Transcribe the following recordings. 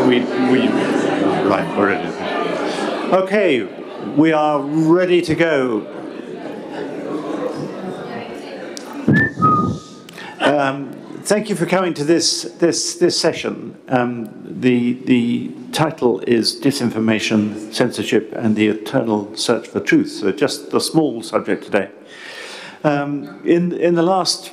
Right, we're ready. Okay, we are ready to go. Thank you for coming to this session. The title is Disinformation, Censorship, and the Eternal Search for Truth. So just a small subject today. In the last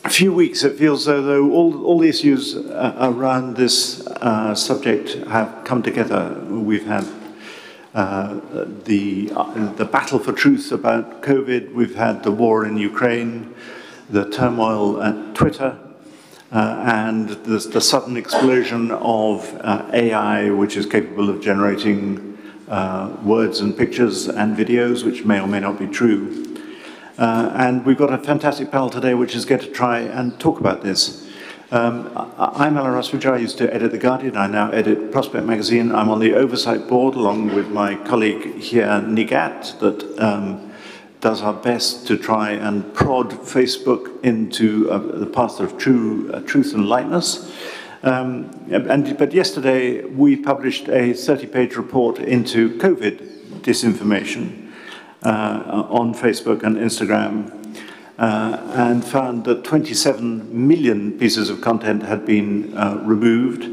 few weeks, it feels as though all the issues around this subject have come together. We've had the battle for truth about COVID. We've had the war in Ukraine, the turmoil at Twitter, and the sudden explosion of AI, which is capable of generating words and pictures and videos, which may or may not be true. And we've got a fantastic panel today which is going to try and talk about this. I'm Alan Rusbridger. I used to edit The Guardian. I now edit Prospect magazine. I'm on the Oversight Board along with my colleague here, Nighat, that does our best to try and prod Facebook into the path of truth and lightness. But yesterday we published a 30-page report into COVID disinformation on Facebook and Instagram, and found that 27 million pieces of content had been removed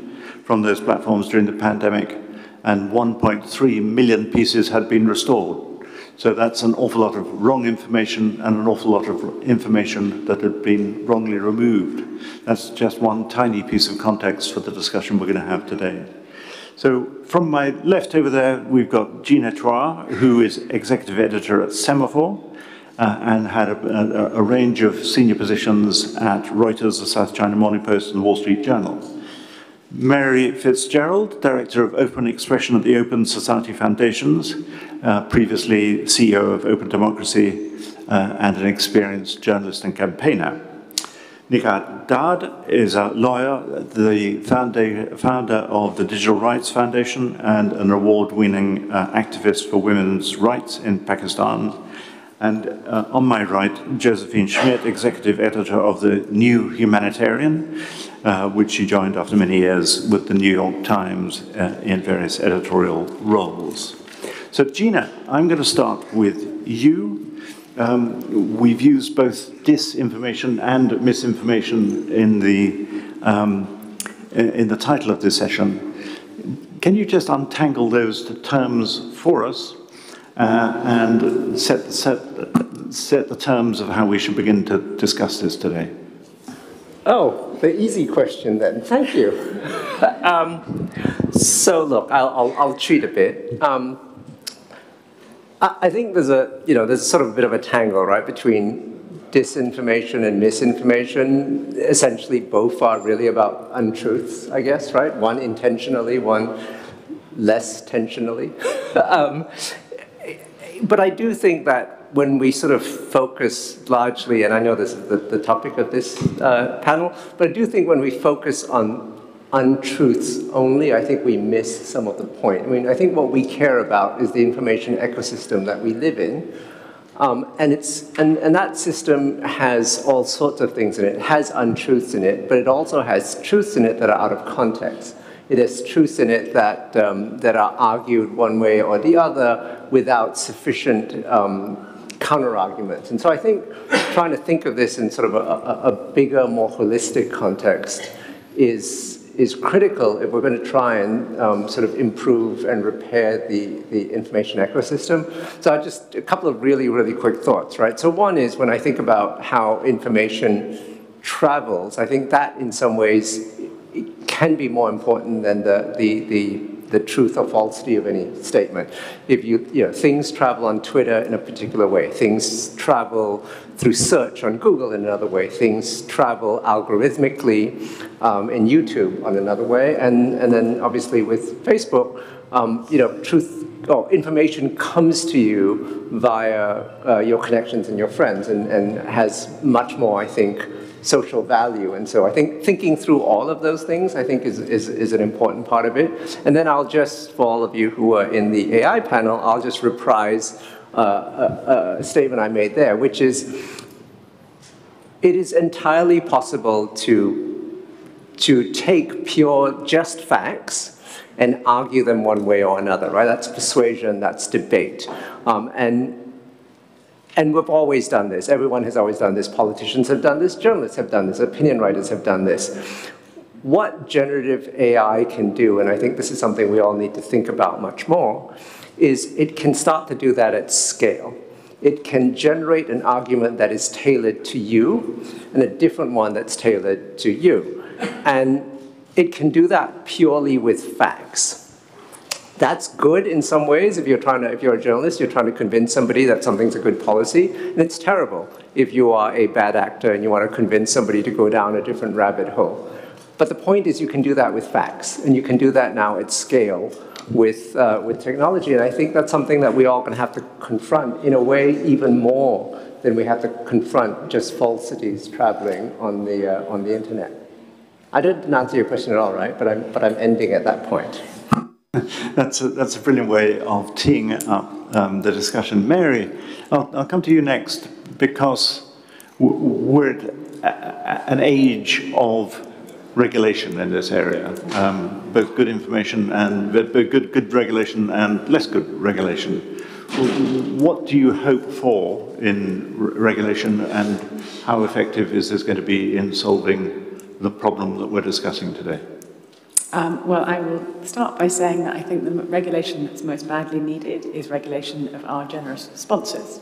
from those platforms during the pandemic, and 1.3 million pieces had been restored. So that's an awful lot of wrong information and an awful lot of information that had been wrongly removed. That's just one tiny piece of context for the discussion we're going to have today. So from my left over there, we've got Gina Chua, who is executive editor at Semafor, and had a range of senior positions at Reuters, the South China Morning Post, and the Wall Street Journal. Mary Fitzgerald, Director of Open Expression at the Open Society Foundations, previously CEO of Open Democracy, and an experienced journalist and campaigner. Nighat Dad is a lawyer, the founder of the Digital Rights Foundation, and an award-winning activist for women's rights in Pakistan. And on my right, Josephine Schmidt, executive editor of the new Humanitarian, which she joined after many years with the New York Times in various editorial roles. So Gina, I'm going to start with you. We've used both disinformation and misinformation in the title of this session. Can you just untangle those terms for us and set the terms of how we should begin to discuss this today? Oh, the easy question then. Thank you. So look, I'll cheat a bit. I think there's sort of a bit of a tangle, right, between disinformation and misinformation. Essentially, both are really about untruths, I guess, right? One intentionally, one less tensionally. But I do think that when we sort of focus largely, and I know this is the topic of this panel, but I do think when we focus on untruths only, I think we miss some of the point. I mean, I think what we care about is the information ecosystem that we live in. And that system has all sorts of things in it. It has untruths in it, but it also has truths in it that are out of context. It has truths in it that are argued one way or the other without sufficient counter-arguments. And so I think trying to think of this in sort of a bigger, more holistic context is critical if we're going to try and sort of improve and repair the information ecosystem. So just a couple of really, really quick thoughts, right? So one is when I think about how information travels, I think that in some ways it can be more important than the truth or falsity of any statement. If things travel on Twitter in a particular way, things travel through search on Google in another way, things travel algorithmically in YouTube on another way, and then obviously with Facebook, truth or information comes to you via your connections and your friends, and has much more, I think, social value. And so I think thinking through all of those things, I think, is an important part of it. And then I'll just, for all of you who are in the AI panel, I'll just reprise a statement I made there, which is, it is entirely possible to to take pure, just facts and argue them one way or another, right? That's persuasion, that's debate. And we've always done this. Everyone has always done this. Politicians have done this. Journalists have done this. Opinion writers have done this. What generative AI can do, and I think this is something we all need to think about much more, is it can start to do that at scale. It can generate an argument that is tailored to you and a different one that's tailored to you. And it can do that purely with facts. That's good in some ways. If you're a journalist, you're trying to convince somebody that something's a good policy, and it's terrible if you are a bad actor and you want to convince somebody to go down a different rabbit hole. But the point is you can do that with facts, and you can do that now at scale with technology, and I think that's something that we're all going to have to confront in a way even more than we have to confront just falsities traveling on the internet. I didn't answer your question at all, right? But I'm ending at that point. That's a brilliant way of teeing up the discussion. Mary, I'll come to you next, because we're at an age of regulation in this area, both good information and good regulation and less good regulation. What do you hope for in regulation, and how effective is this going to be in solving the problem that we're discussing today? Well, I will start by saying that I think the regulation that's most badly needed is regulation of our generous sponsors,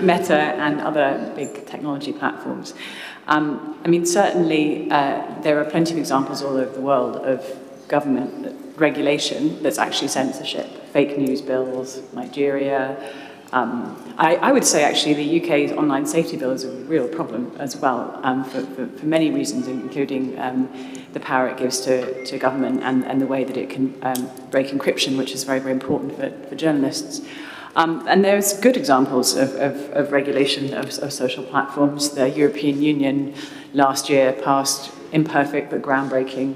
Meta and other big technology platforms. I mean, certainly there are plenty of examples all over the world of government regulation that's actually censorship, fake news bills, Nigeria. I would say actually the UK's online safety bill is a real problem as well, for many reasons, including the power it gives to government and the way that it can break encryption, which is very, very important for journalists. And there's good examples of regulation of social platforms. The European Union last year passed imperfect but groundbreaking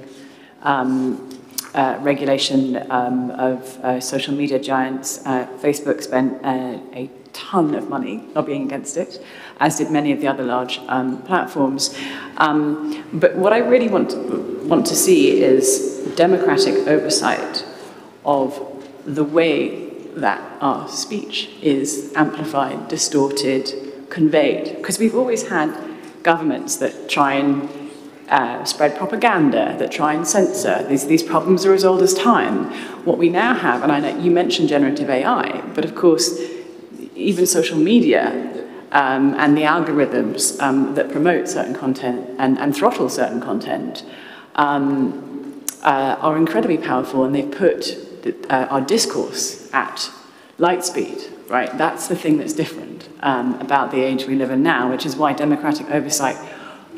regulation of social media giants. Facebook spent a ton of money lobbying against it, as did many of the other large platforms. But what I really want to see is democratic oversight of the way that our speech is amplified, distorted, conveyed. Because we've always had governments that try and spread propaganda, that try and censor. These problems are as old as time. What we now have, and I know you mentioned generative AI, but of course, even social media and the algorithms that promote certain content and throttle certain content are incredibly powerful, and they've put our discourse at light speed, right? That's the thing that's different about the age we live in now, which is why democratic oversight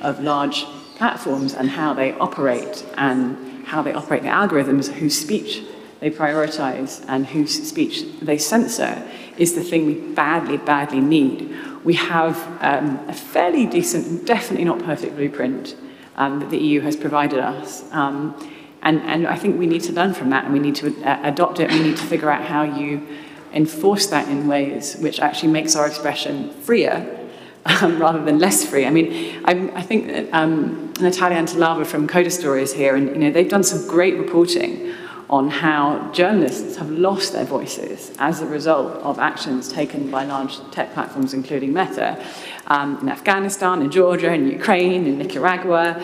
of large platforms and how they operate the algorithms whose speech they prioritize and whose speech they censor is the thing we badly, badly need. We have a fairly decent, definitely not perfect blueprint that the EU has provided us. And I think we need to learn from that, and we need to adopt it. We need to figure out how you enforce that in ways which actually makes our expression freer rather than less free. I mean, I think that Natalia and Talava from Coda Story is here, and they've done some great reporting on how journalists have lost their voices as a result of actions taken by large tech platforms, including Meta, in Afghanistan, in Georgia, in Ukraine, in Nicaragua.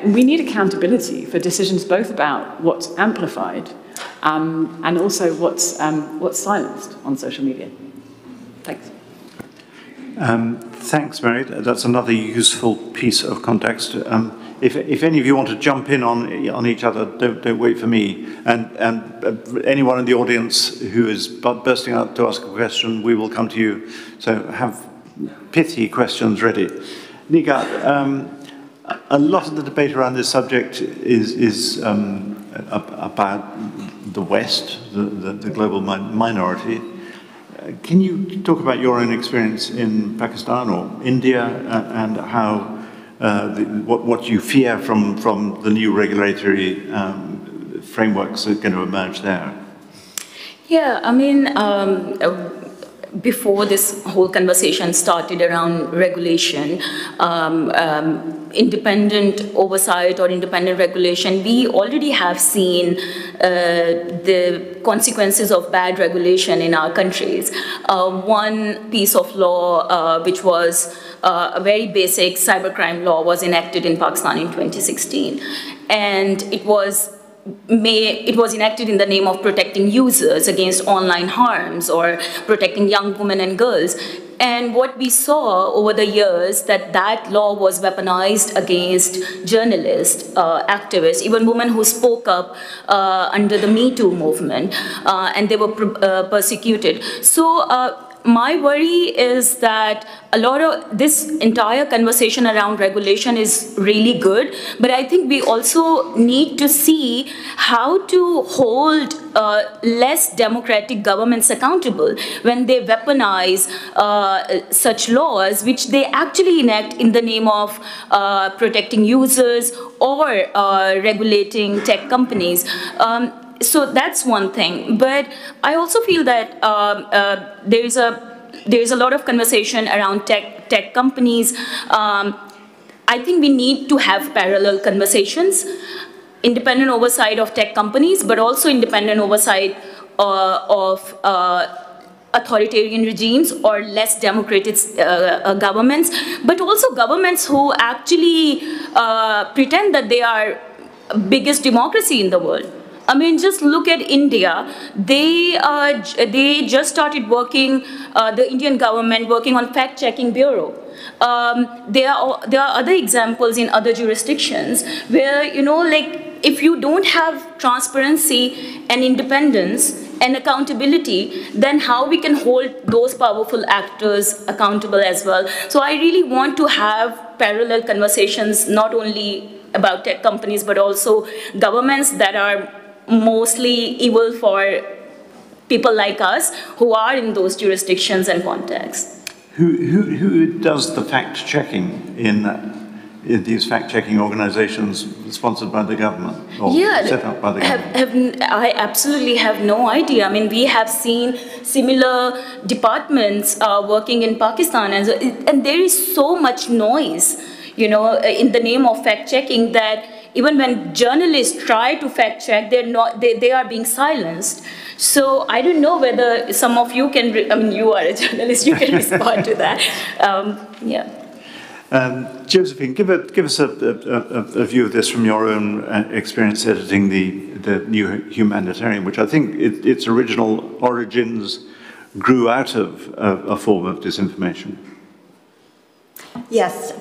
We need accountability for decisions both about what's amplified and also what's silenced on social media. Thanks. Thanks, Mary. That's another useful piece of context. If any of you want to jump in on each other, don't wait for me. And anyone in the audience who is bursting out to ask a question, we will come to you. So have pithy questions ready. Nighat, a lot of the debate around this subject is about the West, the global minority. Can you talk about your own experience in Pakistan or India and how what you fear from the new regulatory frameworks that are going to emerge there? Yeah, I mean, before this whole conversation started around regulation, independent oversight or independent regulation, we already have seen the consequences of bad regulation in our countries. One piece of law, which was a very basic cybercrime law, was enacted in Pakistan in 2016. And it was enacted in the name of protecting users against online harms or protecting young women and girls. And what we saw over the years, that law was weaponized against journalists, activists, even women who spoke up under the Me Too movement, and they were persecuted. So my worry is that a lot of this entire conversation around regulation is really good, but I think we also need to see how to hold less democratic governments accountable when they weaponize such laws, which they actually enact in the name of protecting users or regulating tech companies. So that's one thing, but I also feel that there is a lot of conversation around tech companies. I think we need to have parallel conversations, independent oversight of tech companies, but also independent oversight of authoritarian regimes or less democratic governments, but also governments who actually pretend that they are biggest democracy in the world. I mean, just look at India. They just started working, the Indian government working on fact-checking bureau. There are other examples in other jurisdictions where, like, if you don't have transparency and independence and accountability, then how we can hold those powerful actors accountable as well. So I really want to have parallel conversations, not only about tech companies, but also governments that are mostly evil for people like us who are in those jurisdictions and contexts. Who does the fact-checking in these fact-checking organizations sponsored by the government or set up by the government? I absolutely have no idea. I mean, we have seen similar departments working in Pakistan, and there is so much noise, in the name of fact-checking that even when journalists try to fact-check, they are being silenced. So I don't know whether some of you can, you are a journalist, you can respond to that. Josephine, give us a view of this from your own experience editing the new Humanitarian, which I think its original origins grew out of a form of disinformation. Yes,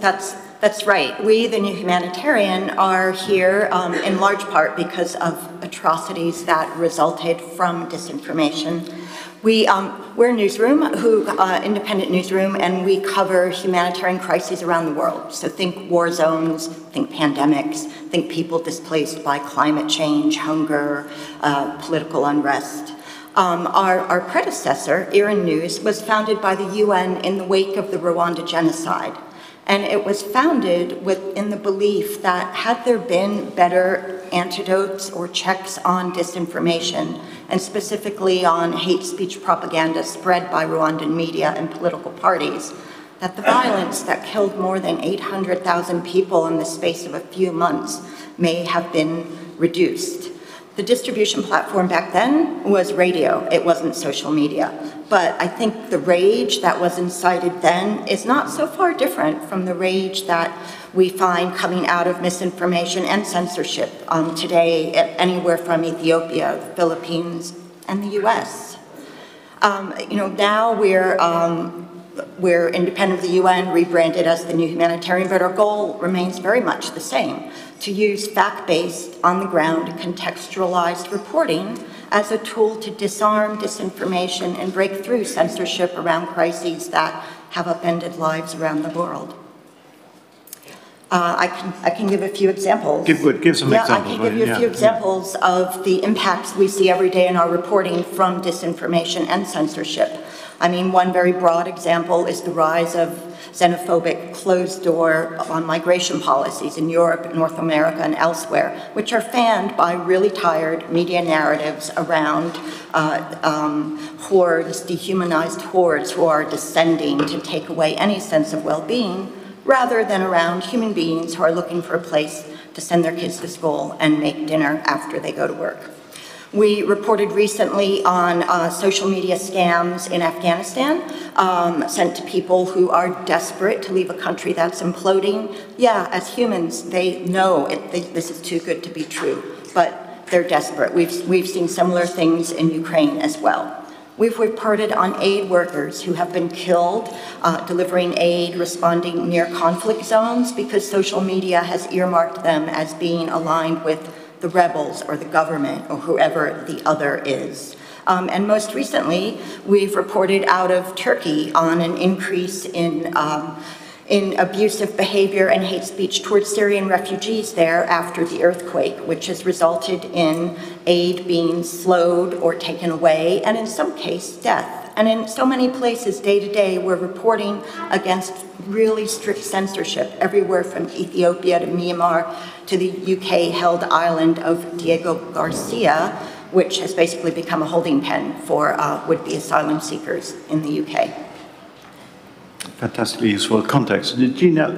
that's right. We, the New Humanitarian, are here in large part because of atrocities that resulted from disinformation. We're a newsroom, independent newsroom, and we cover humanitarian crises around the world. So think war zones, think pandemics, think people displaced by climate change, hunger, political unrest. Our predecessor, Iran News, was founded by the UN in the wake of the Rwanda genocide. And it was founded in the belief that had there been better antidotes or checks on disinformation, and specifically on hate speech propaganda spread by Rwandan media and political parties, that the violence that killed more than 800,000 people in the space of a few months may have been reduced. The distribution platform back then was radio. It wasn't social media. But I think the rage that was incited then is not so far different from the rage that we find coming out of misinformation and censorship today, anywhere from Ethiopia, the Philippines, and the US. Now we're independent of the UN, rebranded as the New Humanitarian, but our goal remains very much the same, to use fact-based, on-the-ground, contextualized reporting as a tool to disarm disinformation and break through censorship around crises that have upended lives around the world. I can give a few examples. Give some examples. I can give you a few examples of the impacts we see every day in our reporting from disinformation and censorship. I mean, one very broad example is the rise of xenophobic closed-door on migration policies in Europe, North America, and elsewhere, which are fanned by really tired media narratives around hordes, dehumanized hordes who are descending to take away any sense of well-being, rather than around human beings who are looking for a place to send their kids to school and make dinner after they go to work. We reported recently on social media scams in Afghanistan sent to people who are desperate to leave a country that's imploding. Yeah, as humans, they know this is too good to be true, but they're desperate. We've seen similar things in Ukraine as well. We've reported on aid workers who have been killed delivering aid, responding near conflict zones because social media has earmarked them as being aligned with the rebels or the government or whoever the other is. And most recently, we've reported out of Turkey on an increase in abusive behavior and hate speech towards Syrian refugees there after the earthquake, which has resulted in aid being slowed or taken away, and in some cases, death. And in so many places, day to day, we're reporting against really strict censorship, everywhere from Ethiopia to Myanmar to the UK-held island of Diego Garcia, which has basically become a holding pen for would-be asylum seekers in the UK. Fantastically useful context. Gina,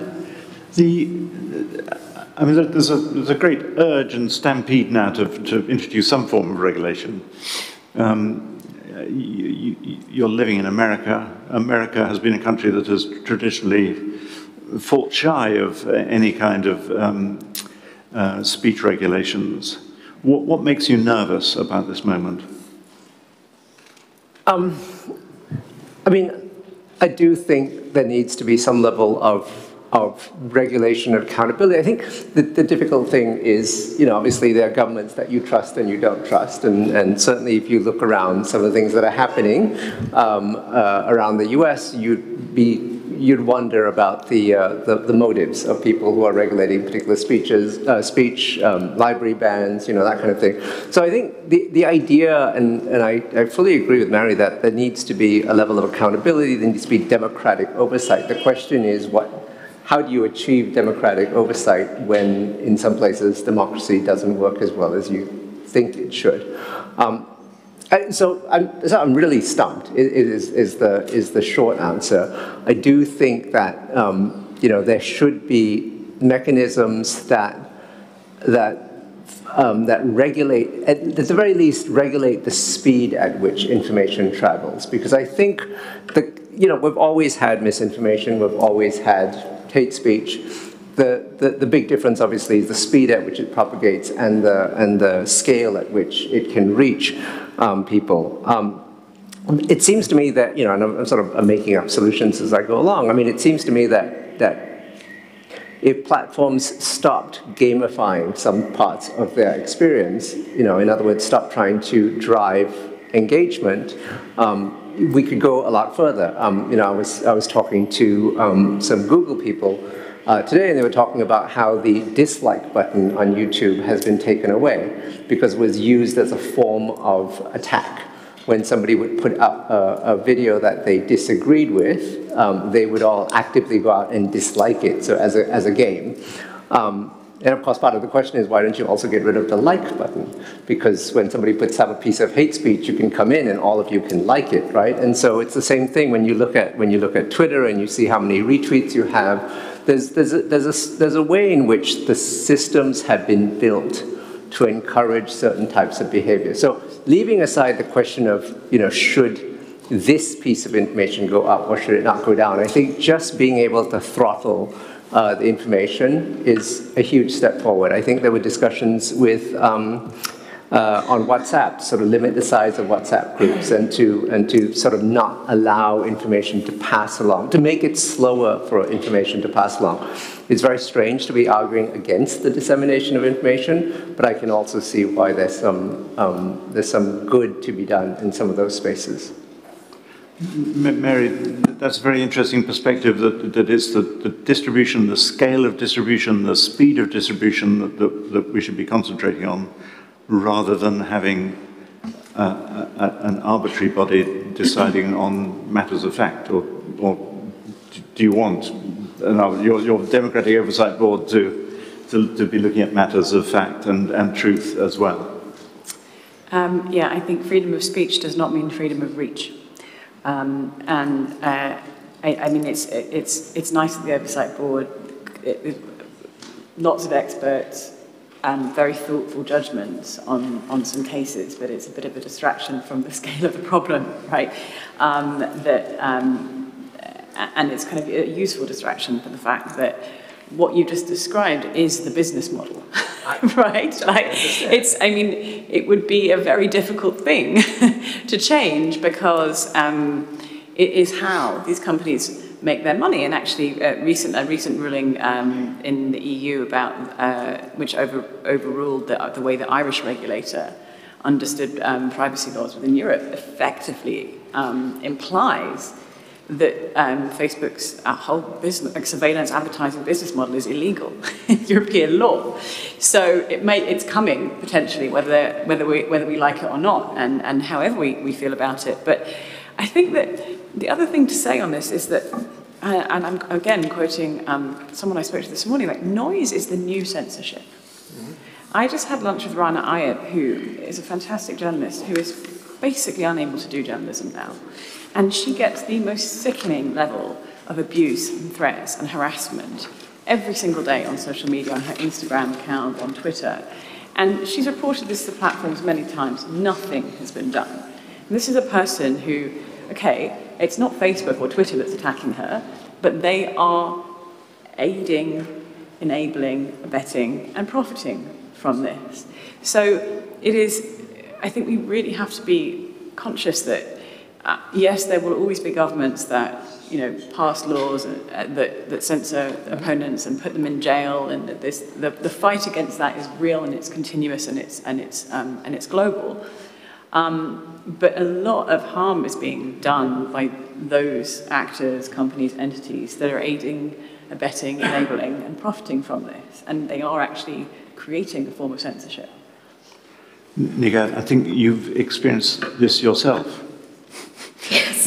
I mean, there's a great urge and stampede now to introduce some form of regulation. You're living in America. America has been a country that has traditionally fought shy of any kind of speech regulations. What makes you nervous about this moment? I mean, I do think there needs to be some level of regulation and accountability. I think the difficult thing is, you know, obviously there are governments that you trust and you don't trust, and certainly if you look around some of the things that are happening around the US, you'd wonder about the motives of people who are regulating particular speech, library bans, you know, that kind of thing. So I think the idea, and I fully agree with Mary that there needs to be a level of accountability, there needs to be democratic oversight. The question is how do you achieve democratic oversight when in some places democracy doesn't work as well as you think it should? So I'm really stumped, is the short answer. I do think that you know, there should be mechanisms that regulate, at the very least, regulate the speed at which information travels. Because I think you know, we've always had misinformation, we've always had hate speech. The big difference, obviously, is the speed at which it propagates and the scale at which it can reach people. It seems to me that, you know, and I'm sort of making up solutions as I go along. I mean, it seems to me that if platforms stopped gamifying some parts of their experience, you know, in other words, stop trying to drive engagement, we could go a lot further. You know, I was talking to some Google people today, and they were talking about how the dislike button on YouTube has been taken away because it was used as a form of attack. When somebody would put up a video that they disagreed with, they would all actively go out and dislike it, so as a game. And of course, part of the question is, why don't you also get rid of the like button? Because when somebody puts up a piece of hate speech, you can come in and all of you can like it, right? And so it's the same thing when you look at Twitter and you see how many retweets you have. There's a way in which the systems have been built to encourage certain types of behavior. So leaving aside the question of, you know, should this piece of information go up or should it not go down, I think just being able to throttle the information is a huge step forward. I think there were discussions with on WhatsApp to sort of limit the size of WhatsApp groups and to sort of not allow information to pass along, to make it slower for information to pass along. It's very strange to be arguing against the dissemination of information, but I can also see why there's some good to be done in some of those spaces. Mary, that's a very interesting perspective, that it's the distribution, the scale of distribution, the speed of distribution that we should be concentrating on, rather than having an arbitrary body deciding on matters of fact, or do you want your Democratic Oversight Board to be looking at matters of fact and truth as well? Yeah, I think freedom of speech does not mean freedom of reach. I mean, it's nice that the Oversight Board, lots of experts and very thoughtful judgments on some cases, but it's a bit of a distraction from the scale of the problem, right? And it's kind of a useful distraction for the fact that what you just described is the business model, right? Like, I mean, it would be a very difficult thing to change because it is how these companies make their money. And actually, a recent ruling in the EU about which overruled the way the Irish regulator understood privacy laws within Europe effectively implies that Facebook's whole business, surveillance advertising business model is illegal in European law. So it's coming potentially, whether we like it or not, and however we feel about it. But I think that the other thing to say on this is that, and I'm again quoting someone I spoke to this morning, like, noise is the new censorship. Mm-hmm. I just had lunch with Rana Ayeb, who is a fantastic journalist, who is basically unable to do journalism now. And she gets the most sickening level of abuse and threats and harassment every single day on social media, on her Instagram account, on Twitter. And she's reported this to platforms many times. Nothing has been done. And this is a person who, okay, it's not Facebook or Twitter that's attacking her, but they are aiding, enabling, abetting, and profiting from this. So it is, I think we really have to be conscious that yes, there will always be governments that, pass laws that censor opponents and put them in jail, and the fight against that is real and it's continuous and it's global. But a lot of harm is being done by those actors, companies, entities that are aiding, abetting, enabling, and profiting from this, and they are actually creating a form of censorship. Nighat, I think you've experienced this yourself. Yes,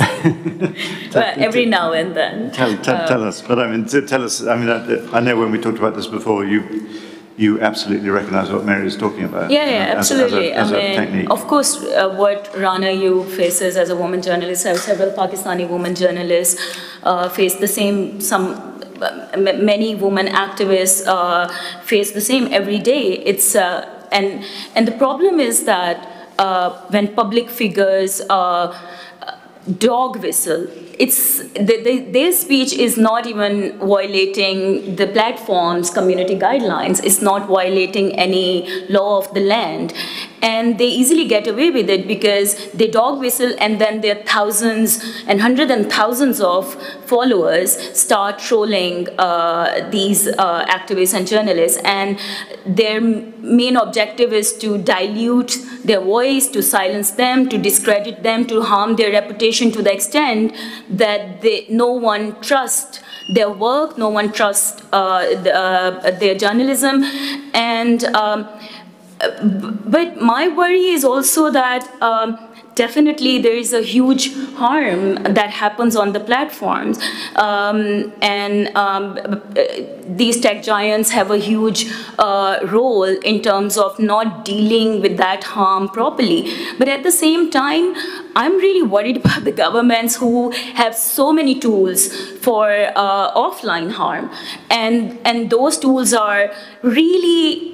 but every now and then. Tell us, but I mean, tell us. I mean, I know when we talked about this before, you absolutely recognise what Mary is talking about. Yeah, absolutely. As a I mean, technique. of course, what Rana you faces as a woman journalist, several Pakistani women journalists face the same. Many women activists face the same every day. It's and the problem is that when public figures dog whistle, their speech is not even violating the platform's community guidelines. It's not violating any law of the land. And they easily get away with it because they dog whistle, and then their thousands and hundreds and thousands of followers start trolling these activists and journalists. And their main objective is to dilute their voice, to silence them, to discredit them, to harm their reputation to the extent that no one trusts their work, no one trusts their journalism. And but my worry is also that definitely there is a huge harm that happens on the platforms. These tech giants have a huge role in terms of not dealing with that harm properly. But at the same time, I'm really worried about the governments who have so many tools for offline harm. And those tools are really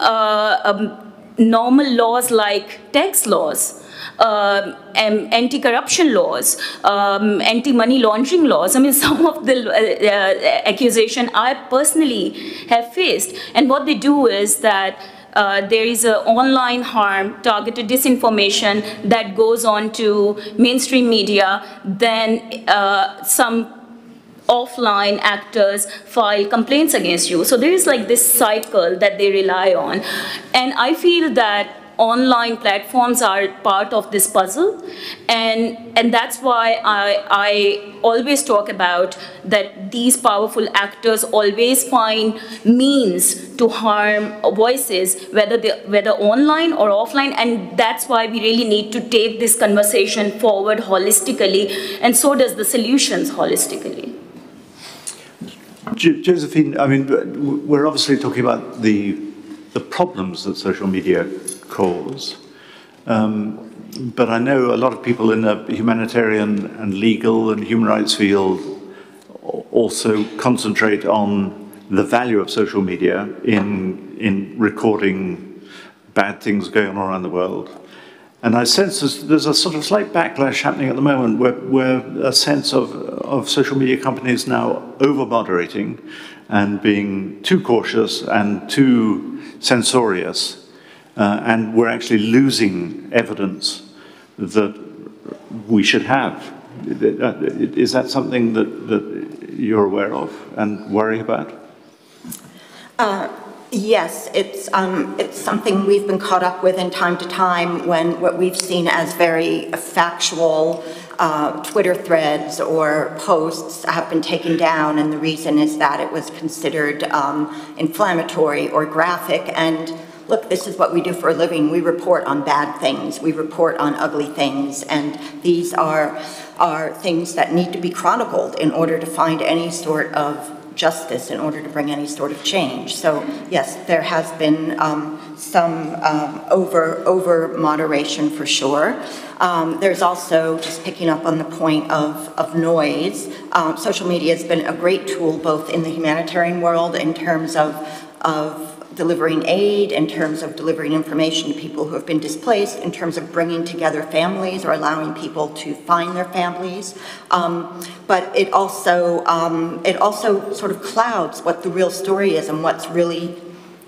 normal laws like tax laws, anti-corruption laws, anti-money laundering laws. I mean, some of the accusation I personally have faced. And what they do is that there is an online harm, targeted disinformation that goes on to mainstream media, then some offline actors file complaints against you. So there is like this cycle that they rely on. And I feel that online platforms are part of this puzzle. And that's why I always talk about that these powerful actors always find means to harm voices, whether online or offline, and that's why we really need to take this conversation forward holistically, and so does the solutions holistically. Josephine, I mean, we're obviously talking about the problems that social media cause, but I know a lot of people in the humanitarian and legal and human rights field also concentrate on the value of social media in recording bad things going on around the world. And I sense there's a sort of slight backlash happening at the moment where a sense of social media companies now over-moderating and being too cautious and too censorious, and we're actually losing evidence that we should have. Is that something that you're aware of and worry about? Yes, it's something we've been caught up with in time to time when what we've seen as very factual Twitter threads or posts have been taken down, and the reason is that it was considered inflammatory or graphic. And look, this is what we do for a living. We report on bad things. We report on ugly things, and these are things that need to be chronicled in order to find any sort of justice, in order to bring any sort of change. So yes, there has been some over moderation for sure. There's also, just picking up on the point of noise, social media has been a great tool both in the humanitarian world in terms of delivering aid, in terms of delivering information to people who have been displaced, in terms of bringing together families or allowing people to find their families. But it also sort of clouds what the real story is and what's really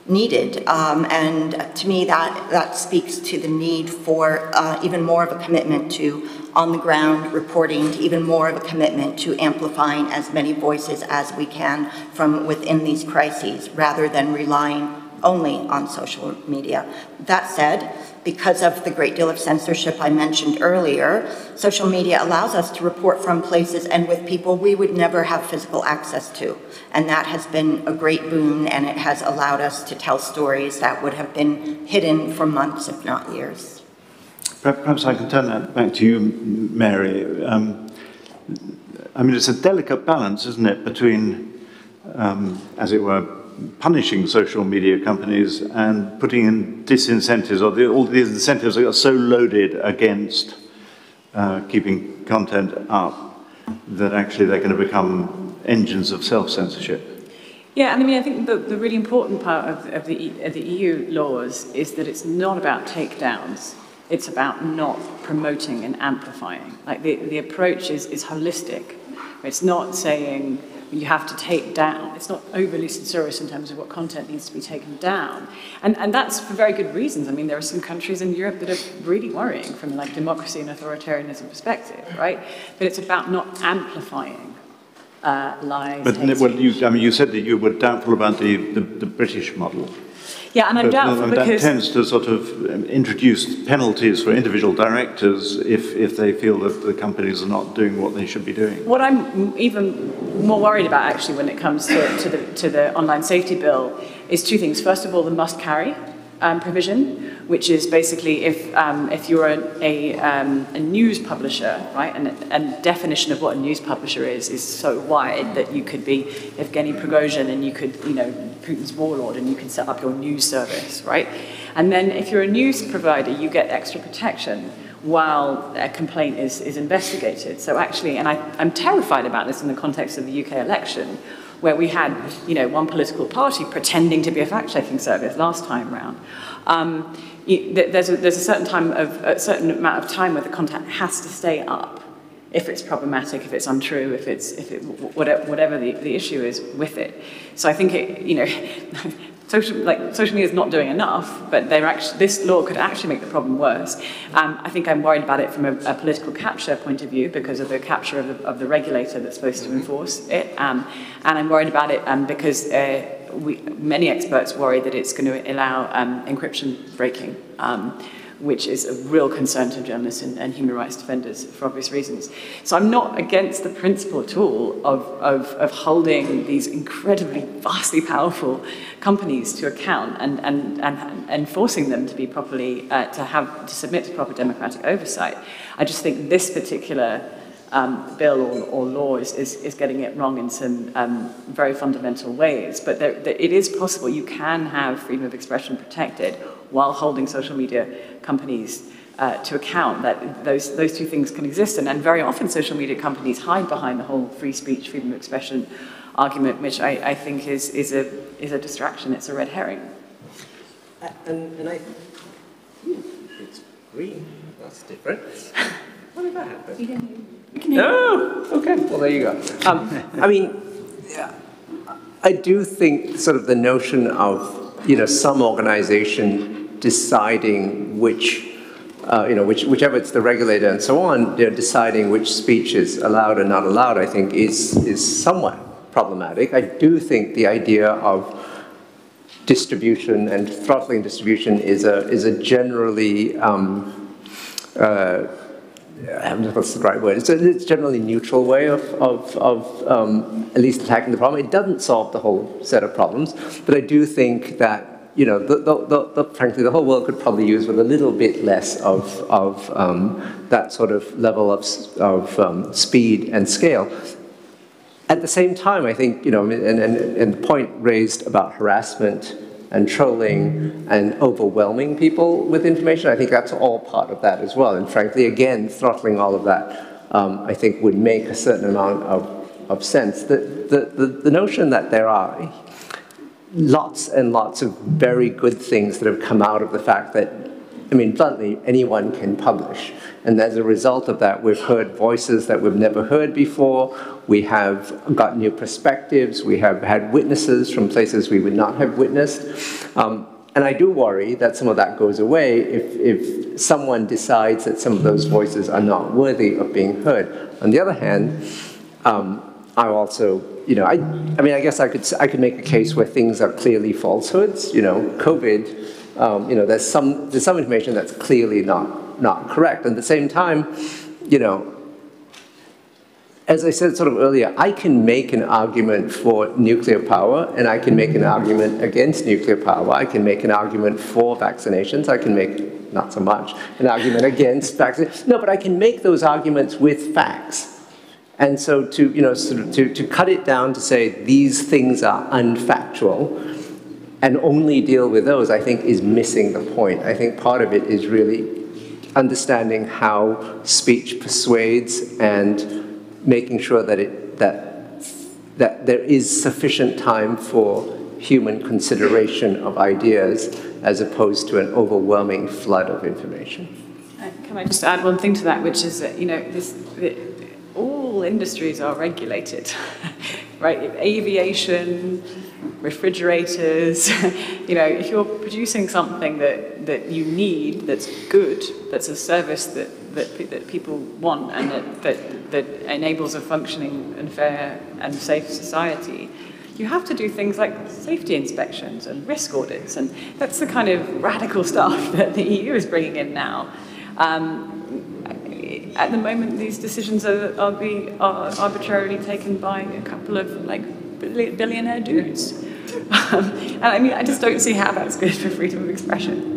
needed. And to me, that speaks to the need for even more of a commitment to on-the-ground reporting, to even more of a commitment to amplifying as many voices as we can from within these crises, rather than relying only on social media. That said, because of the great deal of censorship I mentioned earlier, social media allows us to report from places and with people we would never have physical access to. And that has been a great boon, and it has allowed us to tell stories that would have been hidden for months, if not years. Perhaps I can turn that back to you, Mary. I mean, it's a delicate balance, isn't it, between, as it were, punishing social media companies and putting in disincentives, or all these incentives that are so loaded against keeping content up that actually they're going to become engines of self-censorship. Yeah, and I mean, I think the really important part of the EU laws is that it's not about takedowns. It's about not promoting and amplifying. Like the approach is holistic. It's not saying you have to take down. It's not overly censorious in terms of what content needs to be taken down. And that's for very good reasons. I mean, there are some countries in Europe that are really worrying from like democracy and authoritarianism perspective, right? But it's about not amplifying lies. But well, you said that you were doubtful about the British model. Yeah, and I'm doubtful because that tends to sort of introduce penalties for individual directors if they feel that the companies are not doing what they should be doing. What I'm even more worried about, actually, when it comes to the online safety bill, is two things. First of all, the must carry provision, which is basically if you're a news publisher, right, and definition of what a news publisher is so wide that you could be Evgeny Prigozhin and you could, Putin's warlord, and you can set up your news service, right? And then if you're a news provider, you get extra protection while a complaint is investigated. So actually, and I'm terrified about this in the context of the UK election, where we had, one political party pretending to be a fact-checking service last time round. There's a certain amount of time where the content has to stay up if it's problematic, if it's untrue, whatever the issue is with it. So I think social media is not doing enough, but this law could actually make the problem worse. I think I'm worried about it from a political capture point of view because of the capture of the regulator that's supposed to enforce it, and I'm worried about it because many experts worry that it's going to allow encryption breaking, which is a real concern to journalists and human rights defenders for obvious reasons. So I'm not against the principle at all of holding these incredibly, vastly powerful companies to account and forcing them to be properly, to submit to proper democratic oversight. I just think this particular bill or law is getting it wrong in some very fundamental ways. But it is possible you can have freedom of expression protected while holding social media companies to account, that those two things can exist. And very often social media companies hide behind the whole free speech, freedom of expression argument, which I think is a distraction. It's a red herring. It's green. That's different. What did that happen? We can hear you. Oh, okay. Well, there you go. I mean, yeah, I do think sort of the notion of, some organization deciding which, whichever it's the regulator and so on, deciding which speech is allowed or not allowed, I think is somewhat problematic. I do think the idea of distribution and throttling distribution is a generally I don't know if that's the right word. It's generally neutral way of at least attacking the problem. It doesn't solve the whole set of problems, but I do think that frankly the whole world could probably use with a little bit less of that sort of level of speed and scale. At the same time, I think and the point raised about harassment and trolling and overwhelming people with information, I think that's all part of that as well. And frankly, again, throttling all of that, I think would make a certain amount of sense. The notion that there are lots and lots of very good things that have come out of the fact that, bluntly, anyone can publish. And as a result of that, we've heard voices that we've never heard before. We have got new perspectives. We have had witnesses from places we would not have witnessed. And I do worry that some of that goes away if someone decides that some of those voices are not worthy of being heard. On the other hand, I also, I guess I could make a case where things are clearly falsehoods. COVID, there's some information that's clearly not correct. And at the same time, as I said sort of earlier, I can make an argument for nuclear power, and I can make an argument against nuclear power. I can make an argument for vaccinations. I can make, not so much, an argument against vaccinations. No, but I can make those arguments with facts. And so to cut it down to say these things are unfactual and only deal with those, I think is missing the point. I think part of it is really understanding how speech persuades and making sure that that there is sufficient time for human consideration of ideas as opposed to an overwhelming flood of information. Can I just add one thing to that, which is that all industries are regulated, right? Aviation, refrigerators. If you're producing something that you need, that's good, that's a service that people want, and that enables a functioning and fair and safe society, you have to do things like safety inspections and risk audits, and that's the kind of radical stuff that the EU is bringing in now. At the moment, these decisions are arbitrarily taken by a couple of billionaire dudes. And I just don't see how that's good for freedom of expression.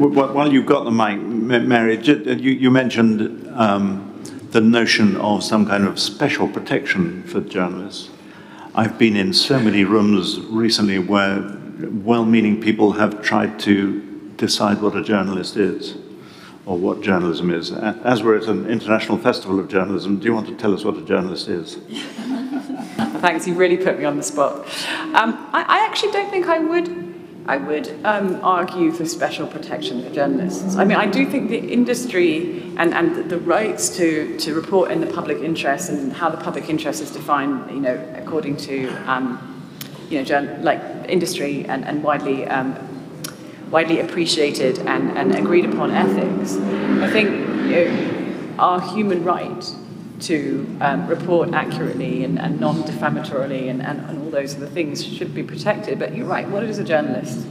While you've got the mic, Mary, you mentioned the notion of some kind of special protection for journalists. I've been in so many rooms recently where well-meaning people have tried to decide what a journalist is, or what journalism is. As we're at an international festival of journalism, do you want to tell us what a journalist is? Thanks, you really put me on the spot. I actually don't think I would argue for special protection for journalists. I do think the industry and the rights to report in the public interest and how the public interest is defined, according to, industry and widely appreciated and agreed upon ethics, I think are human right to report accurately and non-defamatorily and all those other things should be protected. But you're right, what is a journalist?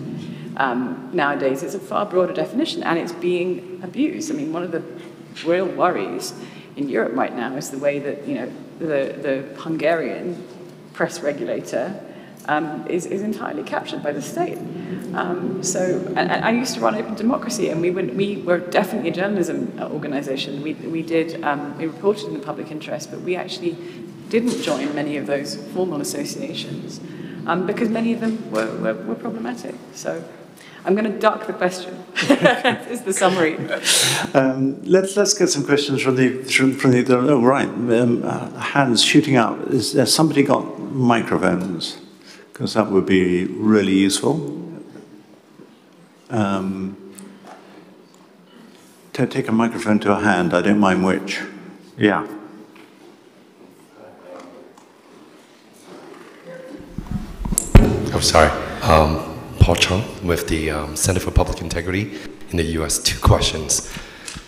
Nowadays, it's a far broader definition, and it's being abused. I mean, one of the real worries in Europe right now is the way that, you know, the Hungarian press regulator is entirely captured by the state. And I used to run Open Democracy, and we were definitely a journalism organization. We reported in the public interest, but we actually didn't join many of those formal associations because many of them were problematic. So I'm going to duck the question. Is the summary. Let's get some questions from the oh, right, hands shooting up. Has somebody got microphones? Because that would be really useful. Take a microphone to a hand, I don't mind which. Yeah. Oh, sorry. Paul Chung with the Center for Public Integrity in the US. 2 questions.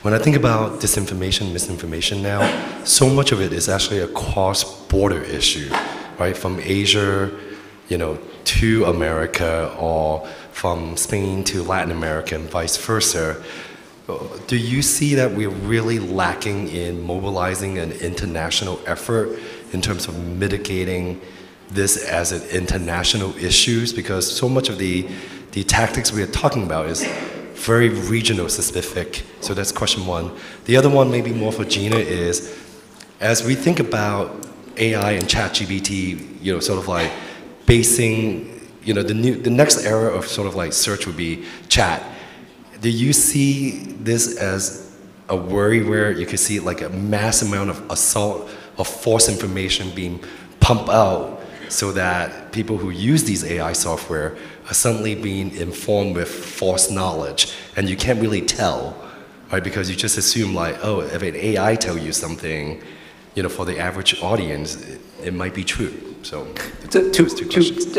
When I think about disinformation, misinformation now, so much of it is actually a cross-border issue, right? From Asia, you know, to America, or from Spain to Latin America and vice versa. Do you see that we're really lacking in mobilizing an international effort in terms of mitigating this as an international issues? Because so much of the tactics we are talking about is very regional specific. So that's question 1. The other one, maybe more for Gina, is as we think about AI and ChatGPT, you know, sort of like basing, you know, the next era of sort of like search would be chat. Do you see this as a worry where you could see like a mass amount of assault of false information being pumped out so that people who use these AI software are suddenly being informed with false knowledge, and you can't really tell, right? Because you just assume like, oh, if an AI tell you something, you know, for the average audience, it might be true. So,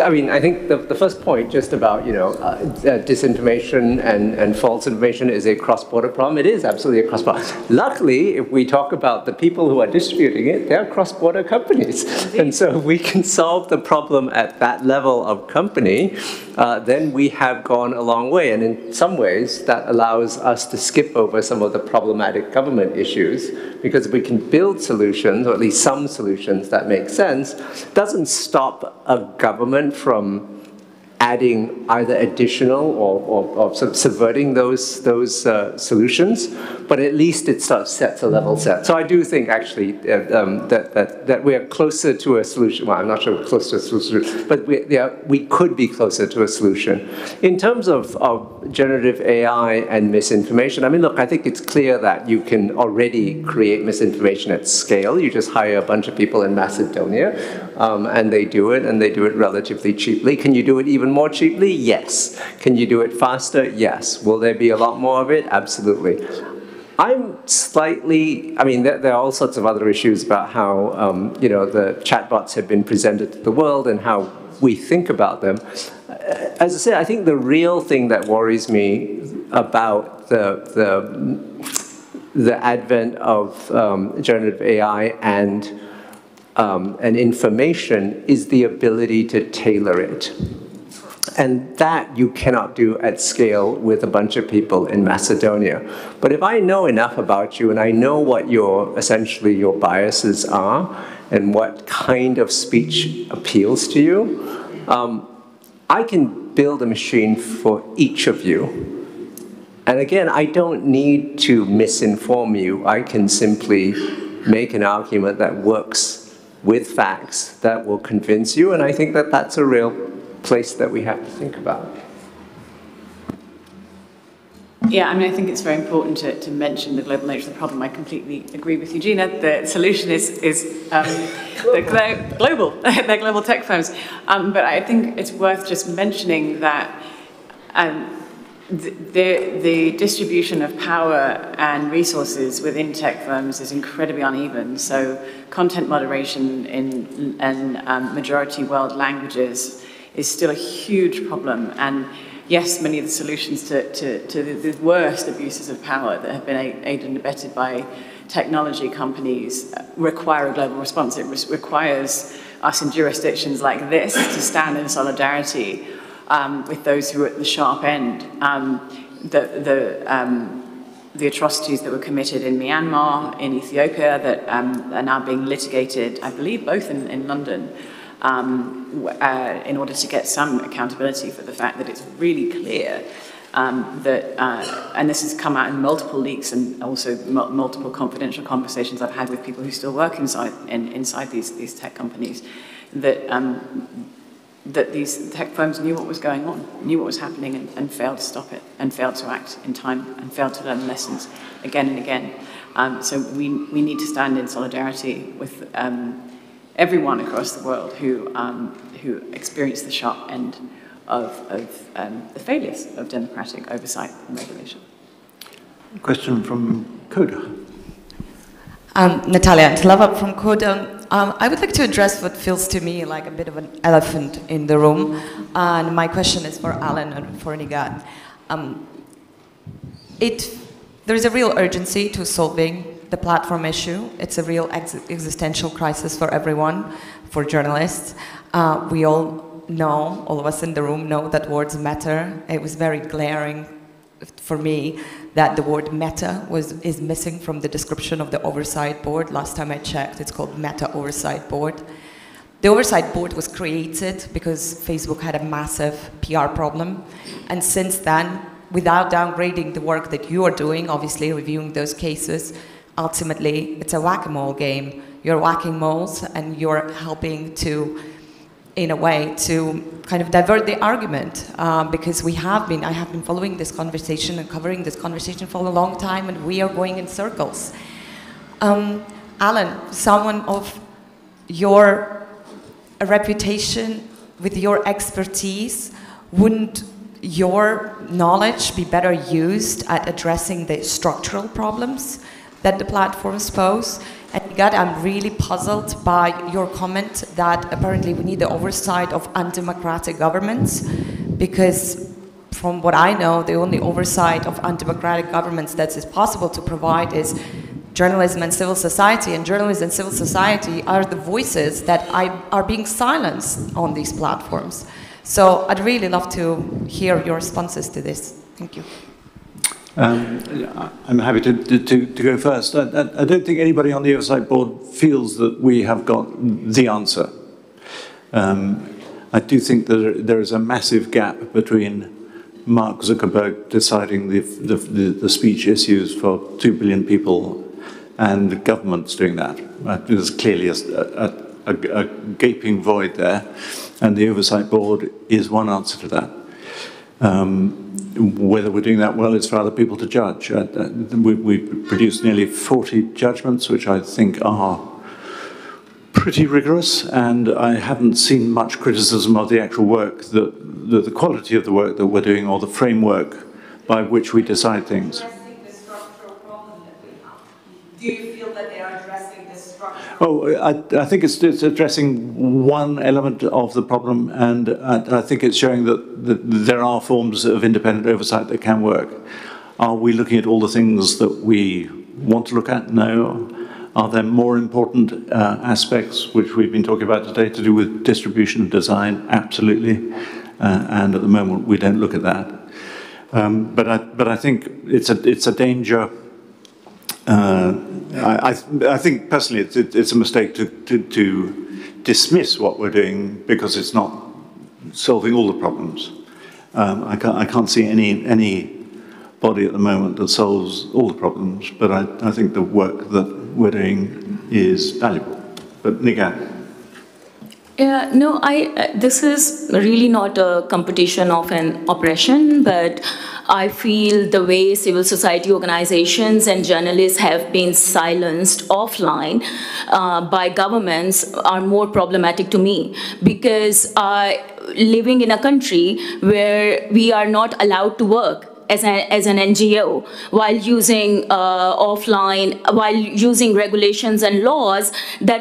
I mean, I think the first point just about, you know, disinformation and false information is a cross-border problem. It is absolutely a cross-border. Luckily, if we talk about the people who are distributing it, they're cross-border companies. And so if we can solve the problem at that level of company, then we have gone a long way. And in some ways, that allows us to skip over some of the problematic government issues, because if we can build solutions, or at least some solutions that make sense, doesn't stop a government from adding either additional or subverting those solutions, but at least it sets a level set. So I do think actually that we are closer to a solution. Well, I'm not sure we're close to a solution, but we could be closer to a solution. In terms of generative AI and misinformation, I mean, look, I think it's clear that you can already create misinformation at scale. You just hire a bunch of people in Macedonia, and they do it, and they do it relatively cheaply. Can you do it even more cheaply? Yes. Can you do it faster? Yes. Will there be a lot more of it? Absolutely. I'm slightly, I mean, there are all sorts of other issues about how, you know, the chatbots have been presented to the world and how we think about them. As I said, I think the real thing that worries me about the advent of generative AI and information is the ability to tailor it. And that you cannot do at scale with a bunch of people in Macedonia. But if I know enough about you and I know what essentially your biases are and what kind of speech appeals to you, I can build a machine for each of you. And again, I don't need to misinform you. I can simply make an argument that works with facts that will convince you. And I think that that's a real place that we have to think about. Yeah, I mean, I think it's very important to mention the global nature of the problem. I completely agree with you, Gina. The solution is the global, they're global tech firms. But I think it's worth just mentioning that the distribution of power and resources within tech firms is incredibly uneven. So content moderation in majority world languages is still a huge problem. And yes, many of the solutions to the worst abuses of power that have been aided and abetted by technology companies require a global response. It requires us in jurisdictions like this to stand in solidarity with those who are at the sharp end. The atrocities that were committed in Myanmar, in Ethiopia, that are now being litigated, I believe, both in London, in order to get some accountability for the fact that it's really clear that, and this has come out in multiple leaks and also multiple confidential conversations I've had with people who still work inside these tech companies, that that these tech firms knew what was going on, knew what was happening, and failed to stop it, and failed to act in time, and failed to learn lessons again and again. So we need to stand in solidarity with everyone across the world who experienced the sharp end of the failures of democratic oversight and regulation. Question from Coda. Natalia Antilova from Coda. I would like to address what feels to me like a bit of an elephant in the room. And my question is for Alan and for Nighat. There is a real urgency to solving the platform issue. It's a real existential crisis for everyone, for journalists. We all know, all of us in the room know that words matter. It was very glaring for me that the word meta is missing from the description of the Oversight Board. Last time I checked, it's called Meta Oversight Board. The Oversight Board was created because Facebook had a massive PR problem. And since then, without downgrading the work that you are doing, obviously reviewing those cases, ultimately it's a whack-a-mole game. You're whacking moles and you're helping to, in a way, to kind of divert the argument, because I have been following this conversation and covering this conversation for a long time, and we are going in circles. Alan, someone of your reputation, with your expertise, wouldn't your knowledge be better used at addressing the structural problems that the platforms pose? And Nighat, I'm really puzzled by your comment that apparently we need the oversight of undemocratic governments, because from what I know, the only oversight of undemocratic governments that is possible to provide is journalism and civil society, and journalism and civil society are the voices that are being silenced on these platforms. So I'd really love to hear your responses to this. Thank you. I'm happy to go first. I don't think anybody on the Oversight Board feels that we have got the answer. I do think that there is a massive gap between Mark Zuckerberg deciding the speech issues for 2 billion people and the governments doing that. There's clearly a gaping void there, and the Oversight Board is one answer to that. Whether we're doing that well is for other people to judge. We produced nearly 40 judgments, which I think are pretty rigorous, and I haven't seen much criticism of the actual work, the quality of the work that we're doing, or the framework by which we decide things. Addressing the structural problem that we have. Do you feel that they are addressing the structural Oh, I think it's addressing one element of the problem, and I think it's showing that there are forms of independent oversight that can work. Are we looking at all the things that we want to look at? No. Are there more important aspects, which we've been talking about today, to do with distribution and design? Absolutely. And at the moment, we don't look at that. But I think it's a danger. I think personally it's a mistake to dismiss what we're doing because it's not solving all the problems. I can't see any body at the moment that solves all the problems, but I think the work that we're doing is valuable. But Nighat. Yeah, no, this is really not a competition of an oppression, but I feel the way civil society organizations and journalists have been silenced offline by governments are more problematic to me, because living in a country where we are not allowed to work as an NGO, while using while using regulations and laws that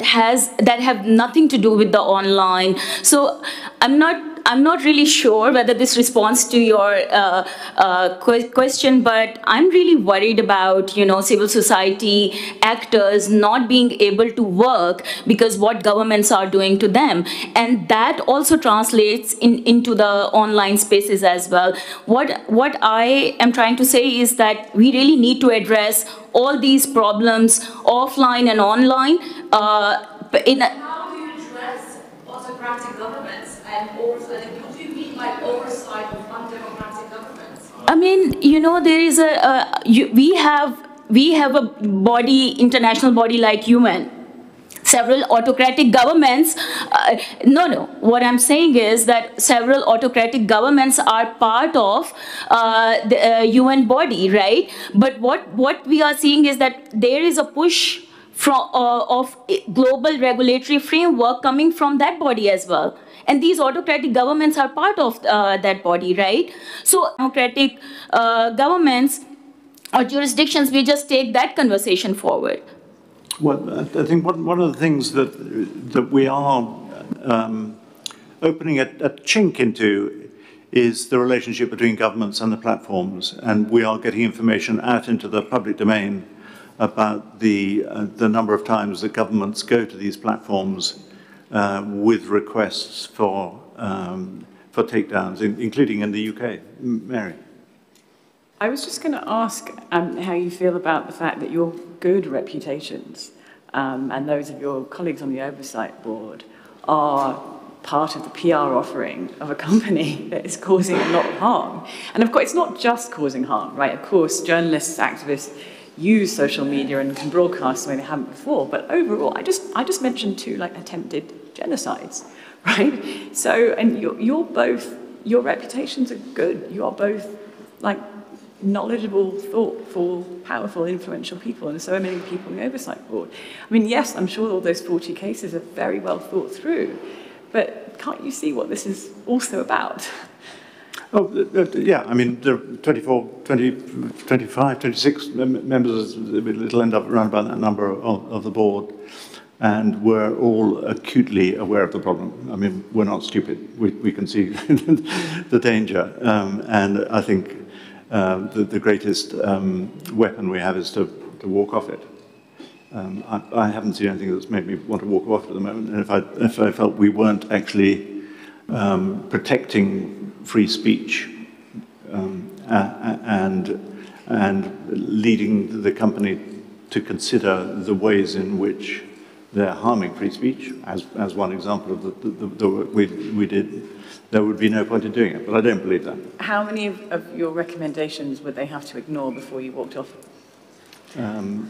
have nothing to do with the online. So I'm not I'm not really sure whether this responds to your question, but I'm really worried about, civil society actors not being able to work because what governments are doing to them. And that also translates into the online spaces as well. What I am trying to say is that we really need to address all these problems offline and online. How do you address autocratic governments and oversight? What do you mean by oversight of undemocratic governments? I mean, there is we have a body, international body like UN. Several autocratic governments, what I'm saying is that several autocratic governments are part of the UN body, right? But what we are seeing is that there is a push of global regulatory framework coming from that body as well. And these autocratic governments are part of that body, right? So autocratic governments or jurisdictions, we just take that conversation forward. Well, I think one of the things that we are opening a chink into is the relationship between governments and the platforms, and we are getting information out into the public domain about the number of times that governments go to these platforms with requests for takedowns, including in the UK. Mary. I was just going to ask how you feel about the fact that your good reputations and those of your colleagues on the Oversight Board are part of the PR offering of a company that is causing a lot of harm. And of course, it's not just causing harm, right? Of course, journalists, activists use social media and can broadcast the way they haven't before. But overall, I just mentioned 2 attempted genocides, right? So, and you're both, your reputations are good. You are both knowledgeable, thoughtful, powerful, influential people, and so many people on the Oversight Board. I mean, yes, I'm sure all those 40 cases are very well thought through, but can't you see what this is also about? Oh, yeah, I mean, there are 24, 20, 25, 26 members, it'll end up around about that number of the board, and we're all acutely aware of the problem. I mean, we're not stupid. We can see the danger, and I think the greatest weapon we have is to walk off it. I haven't seen anything that's made me want to walk off at the moment, and if I felt we weren't actually protecting free speech and leading the company to consider the ways in which they're harming free speech, as one example of the work we did, there would be no point in doing it, but I don't believe that. How many of your recommendations would they have to ignore before you walked off? We're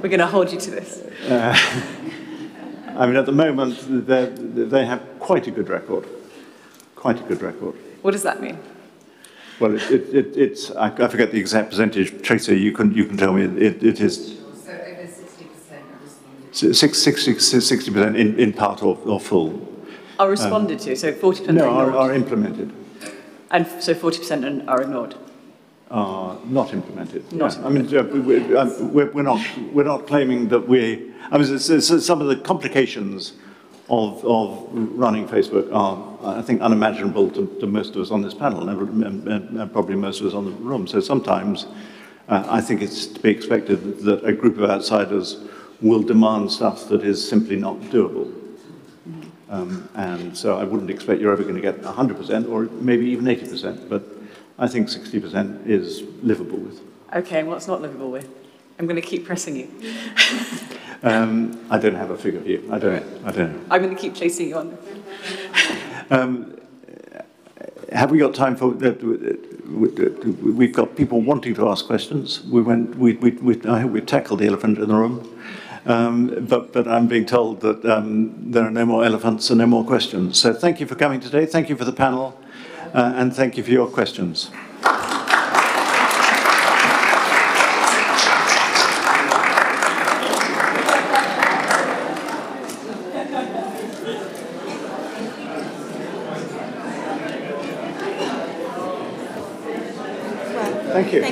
going to hold you to this. I mean, at the moment, they have quite a good record. Quite a good record. What does that mean? Well, it's I forget the exact percentage. Tracy, you can tell me. It is. So over 60% 60% in part or full. Are responded to, so 40% no, are implemented. And so 40% are ignored? Not implemented. Not implemented. I mean, we're not claiming that we. I mean, some of the complications of running Facebook are, I think, unimaginable to most of us on this panel, and probably most of us on the room. So sometimes I think it's to be expected that a group of outsiders will demand stuff that is simply not doable. And so I wouldn't expect you're ever going to get 100% or maybe even 80%, but I think 60% is livable with. Okay, and what's not livable with? I'm going to keep pressing you. I don't have a figure for you. I don't know. I'm going to keep chasing you on. Have we got time for? We've got people wanting to ask questions. I hope we tackled the elephant in the room. But I'm being told that there are no more elephants and no more questions. So thank you for coming today. Thank you for the panel, and thank you for your questions. Thank you.